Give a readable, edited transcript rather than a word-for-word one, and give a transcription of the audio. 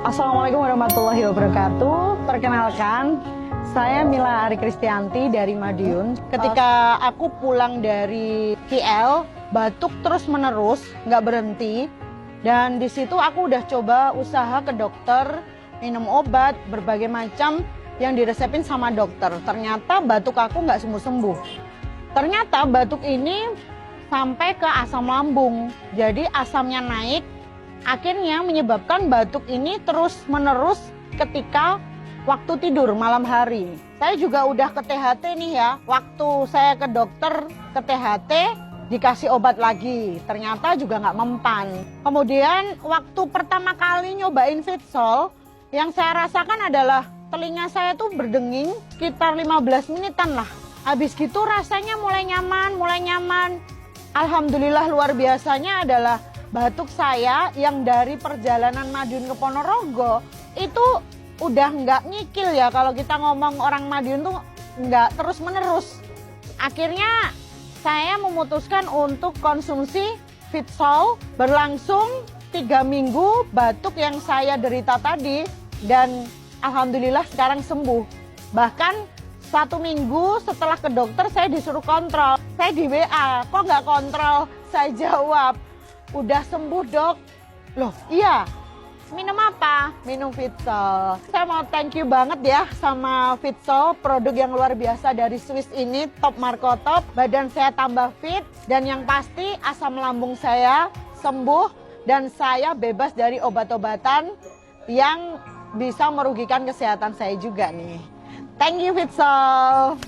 Assalamualaikum warahmatullahi wabarakatuh. Perkenalkan, saya Mila Ari Kristianti dari Madiun. Ketika aku pulang dari KL, batuk terus menerus, nggak berhenti. Dan di situ aku udah coba usaha ke dokter, minum obat, berbagai macam yang diresepin sama dokter. Ternyata batuk aku nggak sembuh-sembuh. Ternyata batuk ini sampai ke asam lambung. Jadi asamnya naik, akhirnya menyebabkan batuk ini terus-menerus ketika waktu tidur malam hari. Saya juga udah ke THT nih ya. Waktu saya ke dokter, ke THT, dikasih obat lagi. Ternyata juga nggak mempan. Kemudian waktu pertama kali nyobain Fitsol, yang saya rasakan adalah telinga saya tuh berdenging sekitar 15 menitan lah. Habis gitu rasanya mulai nyaman. Alhamdulillah luar biasanya adalah batuk saya yang dari perjalanan Madiun ke Ponorogo itu udah nggak nyikil ya. Kalau kita ngomong orang Madiun tuh nggak terus-menerus. Akhirnya saya memutuskan untuk konsumsi Fitsol, berlangsung 3 minggu batuk yang saya derita tadi dan alhamdulillah sekarang sembuh. Bahkan 1 minggu setelah ke dokter saya disuruh kontrol. Saya di WA, kok nggak kontrol? Saya jawab, udah sembuh dok. Loh iya, minum apa? Minum Fitsol. Saya mau thank you banget ya sama Fitsol, produk yang luar biasa dari Swiss ini, top markotop. Badan saya tambah fit dan yang pasti asam lambung saya sembuh dan saya bebas dari obat-obatan yang bisa merugikan kesehatan saya juga nih. Thank you Fitsol.